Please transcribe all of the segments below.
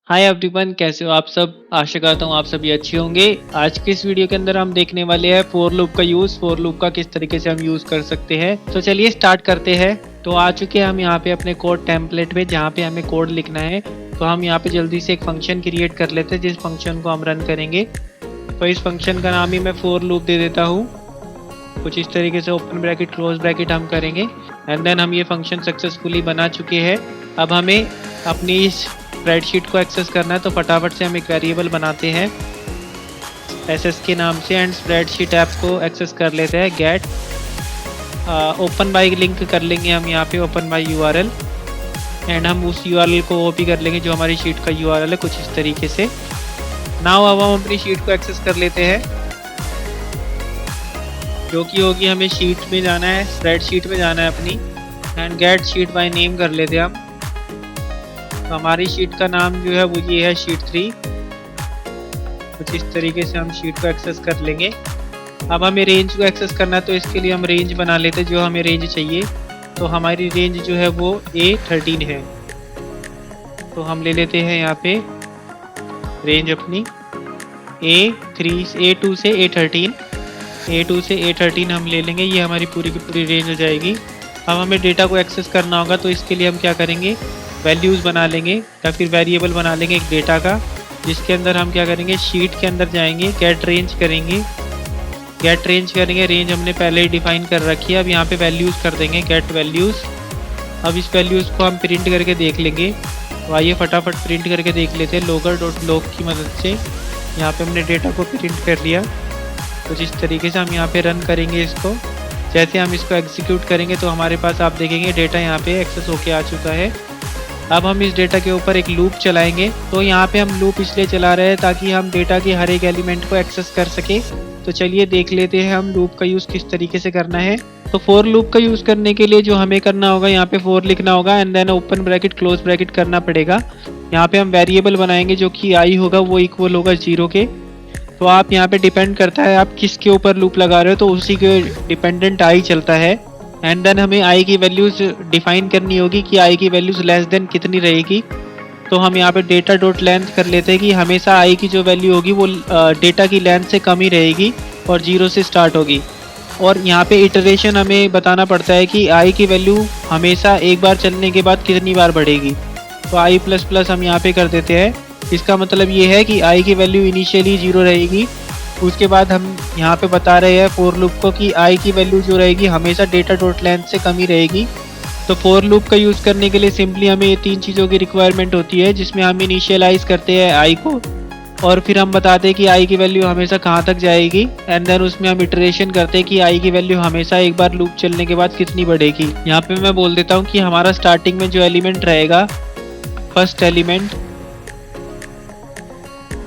Hi everyone, कैसे हो आप सब। आशा करता हूँ आप सभी अच्छे होंगे। आज के इस वीडियो के अंदर हम देखने वाले हैं फोर लूप का यूज़, फोर लूप का किस तरीके से हम यूज़ कर सकते हैं। तो चलिए स्टार्ट करते हैं। तो आ चुके हैं हम यहाँ पे अपने कोड टेम्पलेट पे, जहाँ पे हमें कोड लिखना है। तो हम यहाँ पे जल्दी से एक फंक्शन क्रिएट कर लेते हैं जिस फंक्शन को हम रन करेंगे। तो इस फंक्शन का नाम ही मैं फोर लूप दे देता हूँ। कुछ इस तरीके से ओपन ब्रैकेट क्लोज ब्रैकेट हम करेंगे एंड देन हम ये फंक्शन सक्सेसफुली बना चुके हैं। अब हमें अपनी इस स्प्रेडशीट को एक्सेस करना है, तो फटाफट से हम एक वेरिएबल बनाते हैं एसएस के नाम से एंड स्प्रेडशीट ऐप को एक्सेस कर लेते हैं। गेट ओपन बाय लिंक कर लेंगे हम यहाँ पे, ओपन बाय यूआरएल, एंड हम उस यूआरएल को कॉपी कर लेंगे जो हमारी शीट का यूआरएल है, कुछ इस तरीके से। नाउ अब हम अपनी शीट को एक्सेस कर लेते हैं, जो कि होगी हमें शीट में जाना है, स्प्रेडशीट में जाना है अपनी, and get sheet by name कर लेते हैं हम। तो हमारी शीट का नाम जो है वो ये है शीट 3। कुछ इस तरीके से हम शीट को एक्सेस कर लेंगे। अब हमें रेंज को एक्सेस करना है, तो इसके लिए हम रेंज बना लेते हैं जो हमें रेंज चाहिए। तो हमारी रेंज जो है वो A13 है। तो हम ले लेते हैं यहाँ पे रेंज अपनी A2 से A13 हम ले लेंगे। ये हमारी पूरी की पूरी रेंज हो जाएगी। अब हमें डेटा को एक्सेस करना होगा, तो इसके लिए हम क्या करेंगे, वैल्यूज़ बना लेंगे या फिर वेरिएबल बना लेंगे एक डेटा का, जिसके अंदर हम क्या करेंगे, शीट के अंदर जाएंगे, गेट रेंज करेंगे। रेंज हमने पहले ही डिफाइन कर रखी है। अब यहाँ पे वैल्यूज़ कर देंगे, गेट वैल्यूज़। अब इस वैल्यूज़ को हम प्रिंट करके देख लेंगे। तो आइए फटाफट प्रिंट करके देख लेते हैं logger.log की मदद से। यहाँ पे हमने डेटा को प्रिंट कर लिया। कुछ इस तरीके से हम यहाँ पे रन करेंगे इसको। जैसे हम इसको एग्जीक्यूट करेंगे तो हमारे पास आप देखेंगे डेटा यहाँ पे एक्सेस होके आ चुका है। अब हम इस डेटा के ऊपर एक लूप चलाएंगे। तो यहाँ पे हम लूप इसलिए चला रहे हैं ताकि हम डेटा के हर एक एलिमेंट को एक्सेस कर सके। तो चलिए देख लेते हैं हम लूप का यूज़ किस तरीके से करना है। तो फोर लूप का यूज़ करने के लिए जो हमें करना होगा, यहाँ पे फोर लिखना होगा and then open bracket close bracket करना पड़ेगा। यहाँ पे हम वेरिएबल बनाएंगे जो कि आई होगा वो इक्वल होगा 0 के। तो आप यहाँ पे डिपेंड करता है आप किसके ऊपर लूप लगा रहे हो, तो उसी के डिपेंडेंट आई चलता है। एंड देन हमें आई की वैल्यूज़ डिफाइन करनी होगी कि आई की वैल्यूज़ लेस देन कितनी रहेगी। तो हम यहाँ पे डेटा डॉट लेंथ कर लेते हैं कि हमेशा आई की जो वैल्यू होगी वो डेटा की लेंथ से कम ही रहेगी और 0 से स्टार्ट होगी। और यहाँ पे इटरेशन हमें बताना पड़ता है कि आई की वैल्यू हमेशा एक बार चलने के बाद कितनी बार बढ़ेगी। तो आई प्लस प्लस हम यहाँ पे कर देते हैं। इसका मतलब ये है कि आई की वैल्यू इनिशियली 0 रहेगी। उसके बाद हम यहाँ पे बता रहे हैं फोर लूप को कि आई की वैल्यू जो रहेगी हमेशा डेटा डॉट लेंथ से कम ही रहेगी। तो फोर लूप का यूज़ करने के लिए सिंपली हमें ये 3 चीज़ों की रिक्वायरमेंट होती है, जिसमें हम इनिशियलाइज करते हैं आई को, और फिर हम बताते हैं कि आई की वैल्यू हमेशा कहाँ तक जाएगी, एंड देन उसमें हम इटरेशन करते हैं कि आई की वैल्यू हमेशा एक बार लूप चलने के बाद कितनी बढ़ेगी। यहाँ पे मैं बोल देता हूँ कि हमारा स्टार्टिंग में जो एलिमेंट रहेगा, फर्स्ट एलिमेंट,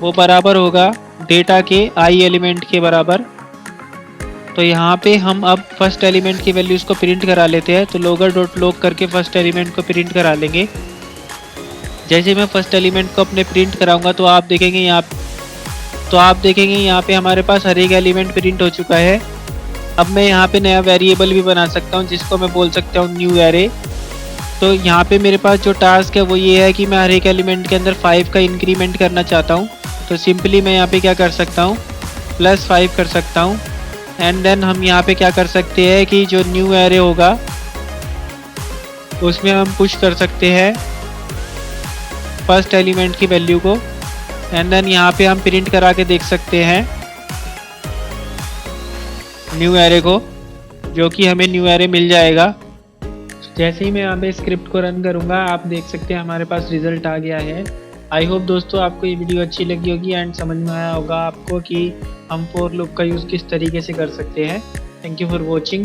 वो बराबर होगा डेटा के आई एलिमेंट के बराबर। तो यहाँ पे हम अब फर्स्ट एलिमेंट की वैल्यूज़ को प्रिंट करा लेते हैं। तो logger.log करके फर्स्ट एलिमेंट को प्रिंट करा लेंगे। जैसे मैं फर्स्ट एलिमेंट को अपने प्रिंट कराऊंगा तो आप देखेंगे यहाँ पे हमारे पास हर एक एलिमेंट प्रिंट हो चुका है। अब मैं यहाँ पे नया वेरिएबल भी बना सकता हूँ, जिसको मैं बोल सकता हूँ न्यू एरे। तो यहाँ पे मेरे पास जो टास्क है वो ये है कि मैं हर एक एलिमेंट के अंदर 5 का इंक्रीमेंट करना चाहता हूँ। तो सिंपली मैं यहाँ पे क्या कर सकता हूँ, +5 कर सकता हूँ। एंड देन हम यहाँ पे क्या कर सकते हैं कि जो न्यू एरे होगा उसमें हम पुश कर सकते हैं फर्स्ट एलिमेंट की वैल्यू को, एंड देन यहाँ पे हम प्रिंट करा के देख सकते हैं न्यू एरे को, जो कि हमें न्यू एरे मिल जाएगा। जैसे ही मैं यहाँ पे स्क्रिप्ट को रन करूँगा आप देख सकते हैं हमारे पास रिजल्ट आ गया है। आई होप दोस्तों आपको ये वीडियो अच्छी लगी होगी एंड समझ में आया होगा आपको कि हम फोर लूप का यूज़ किस तरीके से कर सकते हैं। Thank you for watching.